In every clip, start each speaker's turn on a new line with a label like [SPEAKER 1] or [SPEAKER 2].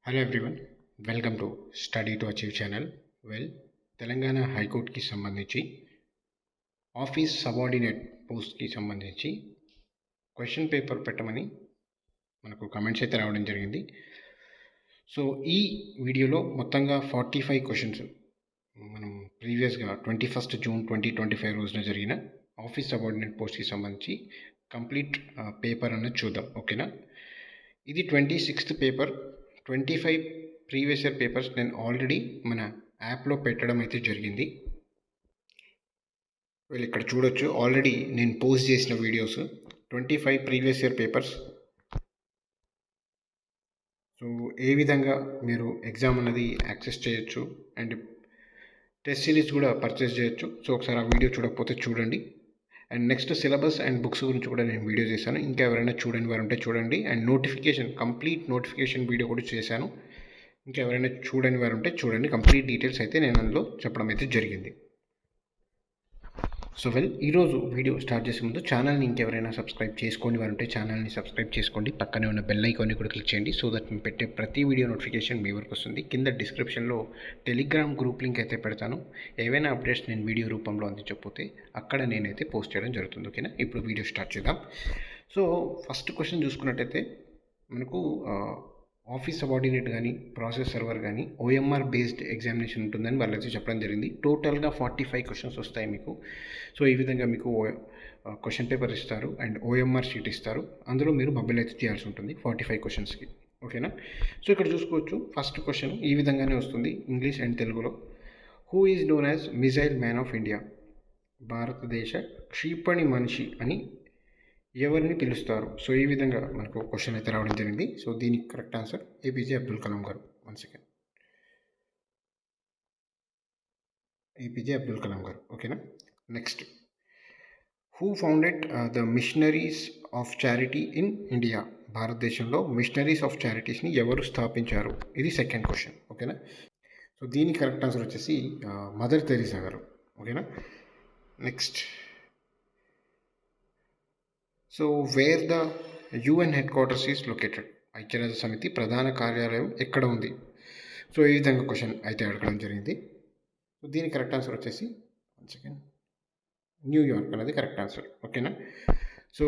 [SPEAKER 1] Hello everyone, welcome to study to achieve channel. Telangana హైకోర్టుకి సంబంధించి office subordinate పోస్ట్కి సంబంధించి క్వశ్చన్ పేపర్ పెట్టమని మనకు కమెంట్స్ అయితే రావడం జరిగింది. సో ఈ వీడియోలో మొత్తంగా 45 క్వశ్చన్స్ మనం ప్రీవియస్గా 21 జూన్ 2025 రోజున జరిగిన ఆఫీస్ సబార్డినేట్ పోస్ట్కి సంబంధించి కంప్లీట్ పేపర్ అన్నది చూద్దాం. ఓకేనా, ఇది 26th paper. 25 previous year papers నేను ఆల్రెడీ మన యాప్లో పెట్టడం అయితే జరిగింది. ఇక్కడ చూడొచ్చు, ఆల్రెడీ నేను పోస్ట్ చేసిన videos 25 previous year papers. So ఏ విధంగా మీరు ఎగ్జామ్ అన్నది యాక్సెస్ చేయొచ్చు అండ్ టెస్ట్ సిరీస్ కూడా పర్చేస్ చేయొచ్చు. సో ఒకసారి ఆ వీడియో చూడకపోతే చూడండి. And next syllabus and books గురించి కూడా నేను వీడియో చేశాను. ఇంకా ఎవరైనా చూడని వారు ఉంటే చూడండి. అండ్ కంప్లీట్ నోటిఫికేషన్ వీడియో కూడా చేశాను. ఇంకా ఎవరైనా చూడని వారు ఉంటే చూడండి. కంప్లీట్ డీటెయిల్స్ అయితే నేను అందులో చెప్పడం అయితే జరిగింది. సో ఈరోజు వీడియో స్టార్ట్ చేసే ముందు ఛానల్ని ఇంకెవరైనా సబ్స్క్రైబ్ చేసుకోని వారు ఉంటే ఛానల్ని సబ్స్క్రైబ్ చేసుకోండి. పక్కనే ఉన్న బెల్ ఐకాన్ని కూడా క్లిక్ చేయండి. సో దట్ మేము పెట్టే ప్రతి వీడియో నోటిఫికేషన్ మీ వరకు వస్తుంది. కింద డిస్క్రిప్షన్లో టెలిగ్రామ్ గ్రూప్ లింక్ అయితే పెడతాను. ఏవైనా అప్డేట్స్ నేను వీడియో రూపంలో అందించకపోతే అక్కడ నేనైతే పోస్ట్ చేయడం జరుగుతుంది. ఓకేనా, ఇప్పుడు వీడియో స్టార్ట్ చేద్దాం. సో ఫస్ట్ క్వశ్చన్ చూసుకున్నట్టయితే మనకు ఆఫీస్ సబార్డినేట్ కానీ ప్రాసెస్ సర్వర్ కానీ ఓఎంఆర్ బేస్డ్ ఎగ్జామినేషన్ ఉంటుందని వాళ్ళైతే చెప్పడం జరిగింది. టోటల్గా 45 క్వశ్చన్స్ వస్తాయి మీకు. సో ఈ విధంగా మీకు క్వశ్చన్ పేపర్ ఇస్తారు అండ్ ఓఎంఆర్ షీట్ ఇస్తారు. అందులో మీరు బబుల్ అయితే చేయాల్సి ఉంటుంది 45 క్వశ్చన్స్కి. ఓకేనా, సో ఇక్కడ చూసుకోవచ్చు, ఫస్ట్ క్వశ్చన్ ఈ విధంగానే వస్తుంది ఇంగ్లీష్ అండ్ తెలుగులో. Who is known as missile man of India? భారతదేశ క్షిపణి మనిషి అని ఎవరిని పిలుస్తారు? సో ఈ విధంగా మనకు క్వశ్చన్ అయితే రావడం జరిగింది. సో దీనికి correct answer APJ Abdul Kalam గారు. ఏపీజే అబ్దుల్ కలాం గారు. ఓకేనా, next, who founded the missionaries of charity in India? భారతదేశంలో మిషనరీస్ ఆఫ్ చారిటీస్ని ఎవరు స్థాపించారు? ఇది సెకండ్ క్వశ్చన్. ఓకేనా, సో దీనికి కరెక్ట్ ఆన్సర్ వచ్చేసి మదర్ తెరీసా గారు. ఓకేనా, next, so where the UN head quarters is located? ఐక్యరాజ్య సమితి ప్రధాన కార్యాలయం ఎక్కడ ఉంది? సో ఈ విధంగా క్వశ్చన్ అయితే అడగడం జరిగింది. సో దీని కరెక్ట్ ఆన్సర్ వచ్చేసి న్యూయార్క్ అనేది కరెక్ట్ ఆన్సర్. ఓకేనా, సో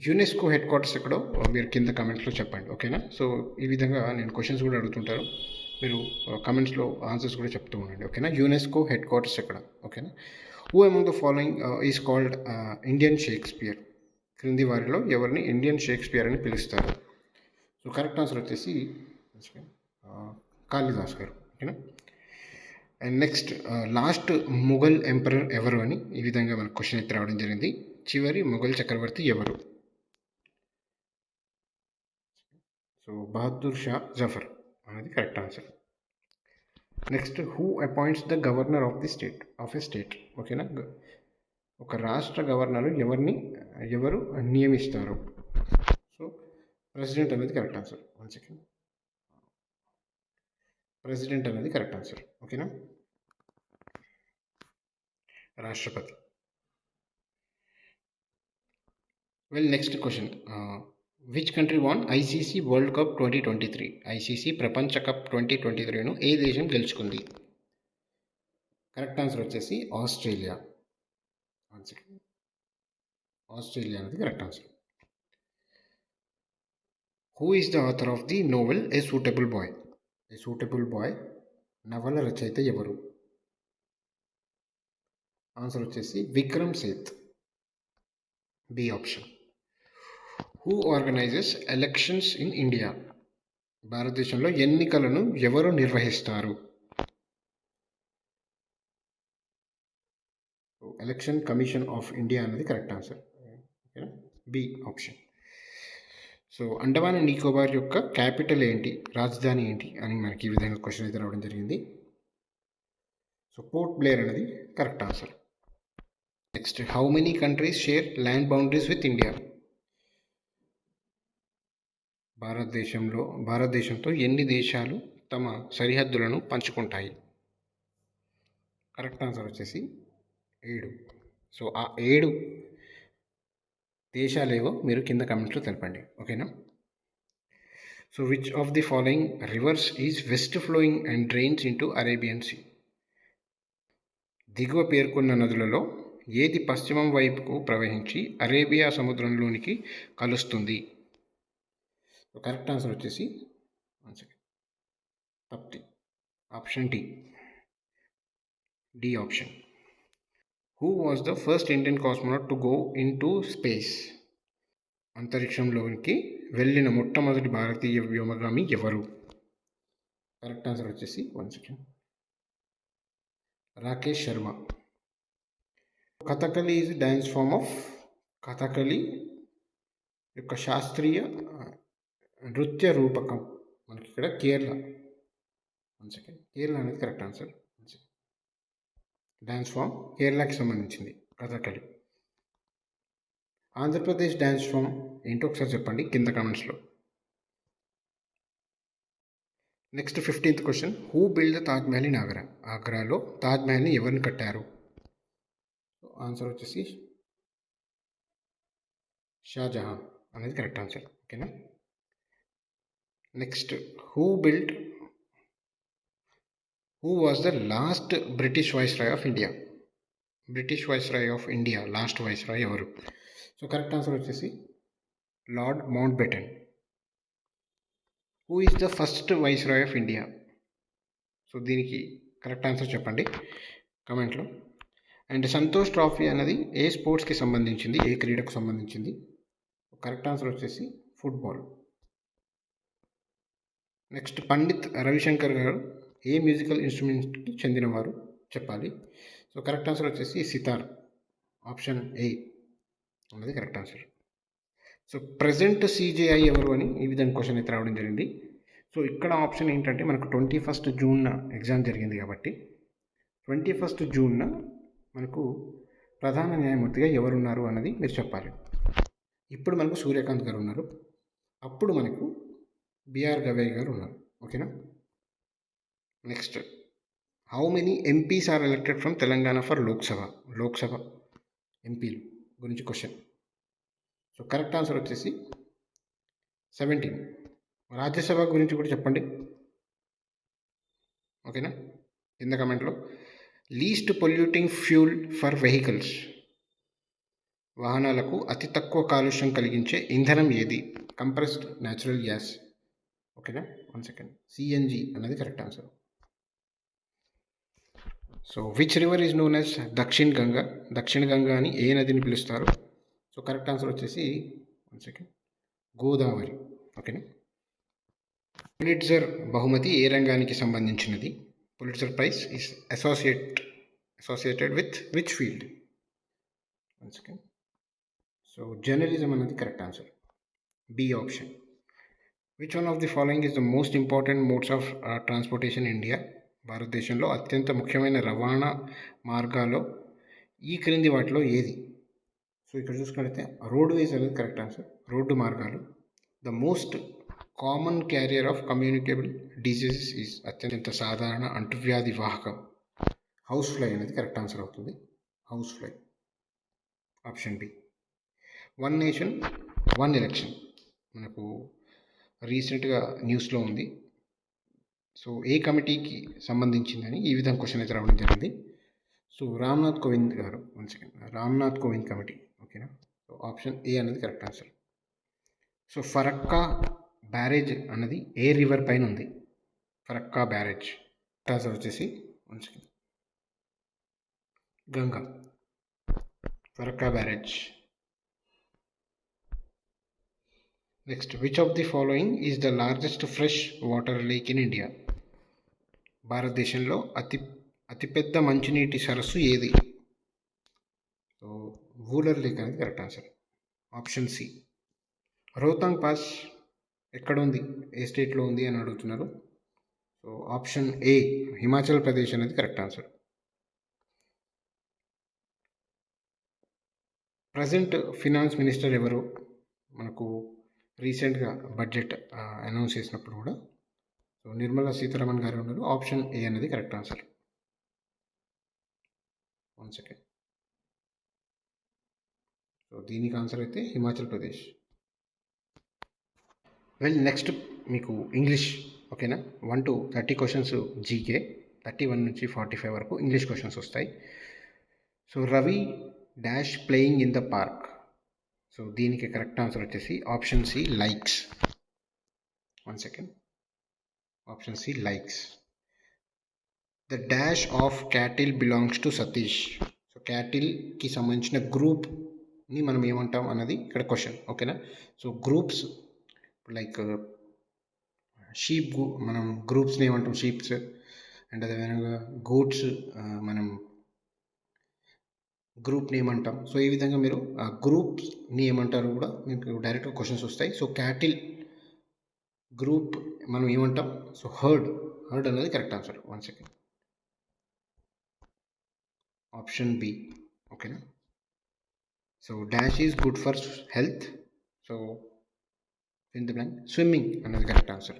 [SPEAKER 1] యునెస్కో హెడ్ క్వార్టర్స్ ఎక్కడో మీరు కింద కమెంట్స్లో చెప్పండి. ఓకేనా, సో ఈ విధంగా నేను క్వశ్చన్స్ కూడా అడుగుతుంటారు, మీరు కమెంట్స్లో ఆన్సర్స్ కూడా చెప్తూ ఉండండి. ఓకేనా, యునెస్కో హెడ్ క్వార్టర్స్ ఎక్కడ? ఓకేనా, who among the following is called Indian Shakespeare? క్రింది వారిలో ఎవరిని ఇండియన్ షేక్స్పియర్ అని పిలుస్తారు? సో కరెక్ట్ ఆన్సర్ వచ్చేసి కాళిదాస్ గారు. ఓకేనా, and next, last Mughal emperor ఎవరు అని ఈ విధంగా మనకు క్వశ్చన్ అయితే రావడం జరిగింది. చివరి ముఘల్ చక్రవర్తి ఎవరు? సో బహదూర్ షా జఫర్ అనేది correct answer. Next, who appoints the governor of the state of a state? ఓకేనా, ఒక రాష్ట్ర గవర్నర్ ఎవరు నియమిస్తారు? సో ప్రెసిడెంట్ అనేది కరెక్ట్ ఆన్సర్. ప్రెసిడెంట్ అనేది కరెక్ట్ ఆన్సర్. ఓకేనా, రాష్ట్రపతి. Next question, which country won ICC world cup 2023? ICC ప్రపంచ కప్ 2023ను ఏ దేశం గెలుచుకుంది? కరెక్ట్ ఆన్సర్ వచ్చేసి ఆస్ట్రేలియా. ఆస్ట్రేలియా అనేది correct answer. Who is the author of the novel a suitable boy? A suitable bye నవల రచయిత ఎవరు? ఆన్సర్ వచ్చేసి Vikram Seth, B option. Who organizes elections in India? భారతదేశంలో ఎన్నికలను ఎవరు నిర్వహిస్తారు? ఎలక్షన్ కమిషన్ ఆఫ్ ఇండియా అనేది కరెక్ట్ ఆన్సర్. ఓకేనా, B option. So Andaman and Nicobar యొక్క క్యాపిటల్ ఏంటి, రాజధాని ఏంటి అని మనకి ఈ విధంగా క్వశ్చన్ అయితే రావడం జరిగింది. సో పోర్ట్ బ్లేర్ అనేది correct answer. Next, how many countries share land boundaries with India? భారతదేశంతో ఎన్ని దేశాలు తమ సరిహద్దులను పంచుకుంటాయి? కరెక్ట్ ఆన్సర్ వచ్చేసి 7. సో ఆ 7 దేశాలేవో మీరు కింద కమెంట్స్లో తెలపండి. ఓకేనా, so which of the following rivers is west flowing and drains into Arabian sea? దిగువ పేర్కొన్న నదులలో ఏది పశ్చిమం వైపుకు ప్రవహించి అరేబియా సముద్రంలోనికి కలుస్తుంది? కరెక్ట్ ఆన్సర్ వచ్చేసి Tapti, option D option. Who was the first Indian cosmonaut to go into space? అంతరిక్షంలోనికి వెళ్ళిన మొట్టమొదటి భారతీయ వ్యోమగామి ఎవరు? కరెక్ట్ ఆన్సర్ వచ్చేసి Rakesh Sharma. Kathakali is dance form of? Kathakali యొక్క శాస్త్రీయ నృత్య రూపకం మనకి ఇక్కడ కేరళ. కేరళ అనేది కరెక్ట్ ఆన్సర్. డ్యాన్స్ ఫామ్ కేరళకి సంబంధించింది కథకళి. ఆంధ్రప్రదేశ్ డ్యాన్స్ ఫామ్ ఏంటో ఒకసారి చెప్పండి కింద కామెంట్స్లో. Next 15th question. Who build the Taj Mahal in Agra? ఆగ్రాలో తాజ్మహల్ని ఎవరిని కట్టారు? ఆన్సర్ వచ్చేసి షాజహాన్ అనేది కరెక్ట్ ఆన్సర్. ఓకేనా. Next, who was the last British viceroy of India? British viceroy of India last viceroy ఎవరు? సో కరెక్ట్ ఆన్సర్ వచ్చేసి lord Mountbatten. Who is the first viceroy of India? So దీనికి correct answer చెప్పండి కమెంట్లో. And Santosh trophy అనేది ఏ స్పోర్ట్స్కి సంబంధించింది, ఏ క్రీడకు సంబంధించింది? Correct answer వచ్చేసి football. Next, Pandit Ravishankar గారు ఏ మ్యూజికల్ ఇన్స్ట్రుమెంట్కి చెందినవారు చెప్పాలి? సో కరెక్ట్ ఆన్సర్ వచ్చేసి సితార్, ఆప్షన్ ఏ అన్నది correct answer. So present CJI ఎవరు అని ఈ విధంగా క్వశ్చన్ అయితే రావడం జరిగింది. సో ఇక్కడ ఆప్షన్ ఏంటంటే మనకు 21st జూన్ ఎగ్జామ్ జరిగింది కాబట్టి 21st జూన్ మనకు ప్రధాన న్యాయమూర్తిగా ఎవరున్నారు అన్నది మీరు చెప్పాలి. ఇప్పుడు మనకు సూర్యకాంత్ గారు ఉన్నారు, అప్పుడు మనకు BR గవై గారు ఉన్నారు. ఓకేనా. Next, how many MPs are elected from Telangana for Lok ఎంపీలు గురించి క్వశ్చన్. సో కరెక్ట్ ఆన్సర్ వచ్చేసి 17. రాజ్యసభ గురించి కూడా చెప్పండి. ఓకేనా. కింద కమెంట్లో least polluting fuel for vehicles, వాహనాలకు అతి తక్కువ కాలుష్యం కలిగించే ఇంధనం ఏది? Compressed natural gas. ఓకేనా. 1 సెకండ్, CNG అనేది correct answer. So which river is known as Dakshina Ganga అని ఏ నదిని పిలుస్తారు? సో కరెక్ట్ ఆన్సర్ వచ్చేసి 1 సెకండ్, గోదావరి. ఓకేనా. పులిట్జర్ బహుమతి ఏ రంగానికి సంబంధించినది? Pulitzer prize is associated with which field? 1 second. So journalism అనేది correct answer, B option. Which one of the following is the most important modes of transportation India? భారతదేశంలో అత్యంత ముఖ్యమైన రవాణా మార్గాల్లో ఈ క్రింది వాటిలో ఏది? సో ఇక్కడ చూసుకున్నట్లయితే రోడ్వేస్ అనేది కరెక్ట్ ఆన్సర్, రోడ్డు మార్గాలు. The most common carrier of communicable diseases is అత్యంత సాధారణ అంటువ్యాధి వాహకం హౌస్ ఫ్లై అనేది కరెక్ట్ ఆన్సర్ అవుతుంది, house fly, option B. 1 nation 1 election మనకు రీసెంట్గా న్యూస్లో ఉంది. సో ఏ కమిటీకి సంబంధించిందని ఈ విధంగా క్వశ్చన్ అయితే రావడం జరిగింది. సో రామ్నాథ్ కోవింద్ గారు, 1 సెకండ్, రామ్నాథ్ కోవింద్ కమిటీ. ఓకేనా. సో ఆప్షన్ ఏ అనేది correct answer. So Farakka barrage అన్నది ఏ రివర్ పైన ఉంది? ఫరక్కా బ్యారేజ్ ఆన్సర్ వచ్చేసి 1 second, Ganga, Farakka barrage. Next, which of the following is the largest fresh water lake in India? భారతదేశంలో అతిపెద్ద మంచినీటి సరస్సు ఏది? సో వూలర్ లేక్ అనేది correct answer, option C. Rohtang pass ఎక్కడ ఉంది, ఏ స్టేట్లో ఉంది అని అడుగుతున్నారు. So option A Himachal Pradesh అనేది correct answer. Present finance minister ఎవరు? మనకు రీసెంట్గా బడ్జెట్ అనౌన్స్ చేసినప్పుడు కూడా సో నిర్మలా సీతారామన్ గారు ఉన్నారు, ఆప్షన్ ఏ అనేది కరెక్ట్ ఆన్సర్. 1 సెకండ్. సో దీనికి ఆన్సర్ అయితే హిమాచల్ ప్రదేశ్. వెల్, నెక్స్ట్ మీకు ఇంగ్లీష్, ఓకేనా. 1 to 30 క్వశ్చన్స్ జీకే, 31 నుంచి 45 వరకు ఇంగ్లీష్ క్వశ్చన్స్ వస్తాయి. So Ravi dash playing in the park. So దీనికి కరెక్ట్ ఆన్సర్ వచ్చేసి option C, likes. 1 second. Option C, likes. The dash of cattle belongs to Satish. So క్యాటిల్కి సంబంధించిన గ్రూప్ని మనం ఏమంటాం అన్నది ఇక్కడ క్వశ్చన్, ఓకేనా. సో గ్రూప్స్ లైక్ షీప్, మనం గ్రూప్స్ని ఏమంటాం షీప్స్, అండ్ అదేవిధంగా గోట్స్ మనం గ్రూప్ని ఏమంటాం. సో ఈ విధంగా మీరు ఆ గ్రూప్స్ని ఏమంటారు కూడా మీకు డైరెక్ట్గా క్వశ్చన్స్ వస్తాయి. సో క్యాటిల్ గ్రూప్ మనం ఏమంటాం, సో హర్డ్ అనేది correct answer. 1 second. Option B, ఓకేనా. So dash is good for health. So in the blank swimming అనేది correct answer.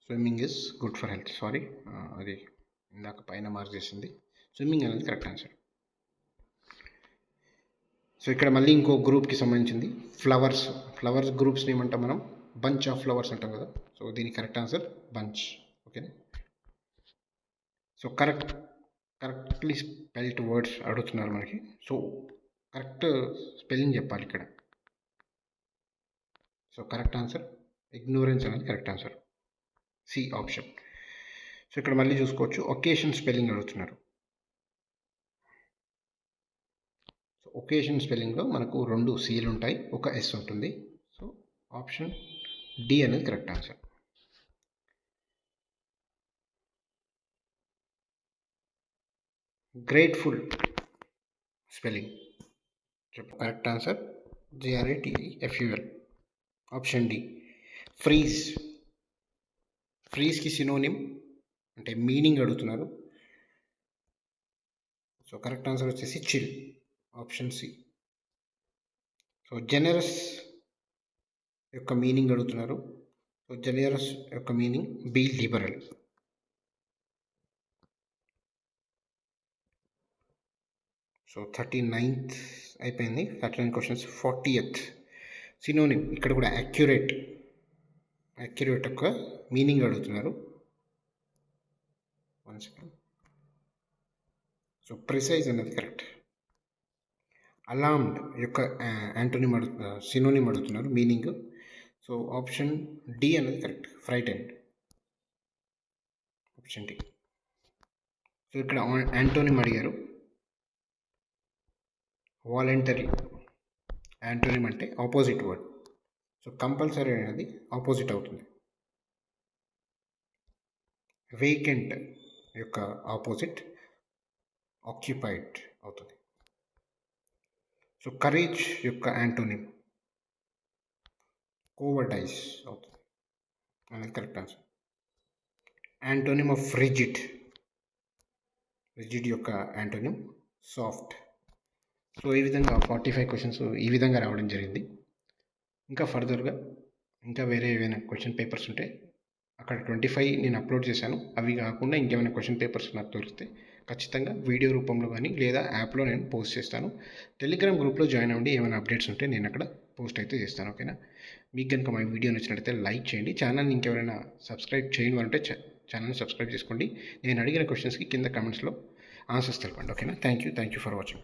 [SPEAKER 1] Swimming is good for health. Sorry, అది ఇందాక పైన మార్క్ చేసింది. స్విమ్మింగ్ అనేది కరెక్ట్ ఆన్సర్. సో ఇక్కడ మళ్ళీ ఇంకో గ్రూప్కి సంబంధించింది ఫ్లవర్స్ గ్రూప్స్ని ఏమంటాం మనం, బంచ్ ఆఫ్ ఫ్లవర్స్ అంటాం కదా. సో దీనికి కరెక్ట్ ఆన్సర్ బంచ్, ఓకేనా. సో కరెక్ట్లీ స్పెల్డ్ వర్డ్స్ అడుగుతున్నారు మనకి. సో కరెక్ట్ స్పెల్లింగ్ చెప్పాలి ఇక్కడ. సో కరెక్ట్ ఆన్సర్ ఇగ్నోరెన్స్ అనేది correct answer, C option. So ఇక్కడ మళ్ళీ చూసుకోవచ్చు, ఒకేషన్ స్పెల్లింగ్ అడుగుతున్నారు. సో ఒకేషన్ స్పెల్లింగ్లో మనకు 2 సీలు ఉంటాయి, ఒక ఎస్ ఉంటుంది. సో ఆప్షన్ డి అనేది కరెక్ట్ ఆన్సర్. గ్రేట్ఫుల్ స్పెల్లింగ్ చెప్పు. Correct answer GRATEFUL, option D. ఫ్రీజ్కి సినోనిమ్ అంటే మీనింగ్ అడుగుతున్నారు. సో కరెక్ట్ ఆన్సర్ వచ్చేసి chill, option C. So generous యొక్క మీనింగ్ అడుగుతున్నారు. సో జెనరస్ యొక్క meaning be liberal. So 39th అయిపోయింది, 39 క్వశ్చన్స్. 40th సినోనిమ్, ఇక్కడ కూడా యాక్యురేట్ యొక్క మీనింగ్ అడుగుతున్నారు. 1 సెకండ్. సో ప్రిసైజ్ అనేది కరెక్ట్. అలార్మ్డ్ యొక్క యాంటోనిమ్ సినోనిమ్ అడుగుతున్నారు మీనింగ్. సో ఆప్షన్ డి అనేది correct, frightened, option D. So ఇక్కడ యాంటోనిమ్ అడిగారు. వాలంటరీ యాంటోనిమ్ అంటే ఆపోజిట్ వర్డ్. సో కంపల్సరీ అనేది ఆపోజిట్ అవుతుంది. వేకెంట్ యొక్క ఆపోజిట్ ఆక్యుపైడ్ అవుతుంది. సో కరేజ్ యొక్క యాంటోనిమ్ కోవర్డైజ్ అవుతుంది అనేది correct answer. Antonym of rigid యొక్క యాంటోనిమ్ సాఫ్ట్. సో ఈ విధంగా 45 క్వశ్చన్స్ ఈ విధంగా రావడం జరిగింది. ఇంకా ఫర్దర్గా ఇంకా వేరే ఏవైనా క్వశ్చన్ పేపర్స్ ఉంటే అక్కడ 25 నేను అప్లోడ్ చేశాను. అవి కాకుండా ఇంకేమైనా క్వశ్చన్ పేపర్స్ నాకు దొరికితే ఖచ్చితంగా వీడియో రూపంలో కానీ లేదా యాప్లో నేను పోస్ట్ చేస్తాను. టెలిగ్రామ్ గ్రూప్లో జాయిన్ అవ్వండి, ఏమైనా అప్డేట్స్ ఉంటే నేను అక్కడ పోస్ట్ అయితే చేస్తాను, ఓకేనా. మీకు కనుక మా వీడియో నచ్చినట్లయితే లైక్ చేయండి. ఛానల్ని ఇంకెవరైనా సబ్స్క్రైబ్ చేయని వారంటే ఛానల్ని సబ్స్క్రైబ్ చేసుకోండి. నేను అడిగిన క్వశ్చన్స్కి కింద కామెంట్స్లో ఆన్సర్స్ తెలపండి, ఓకేనా. Thank you for watching.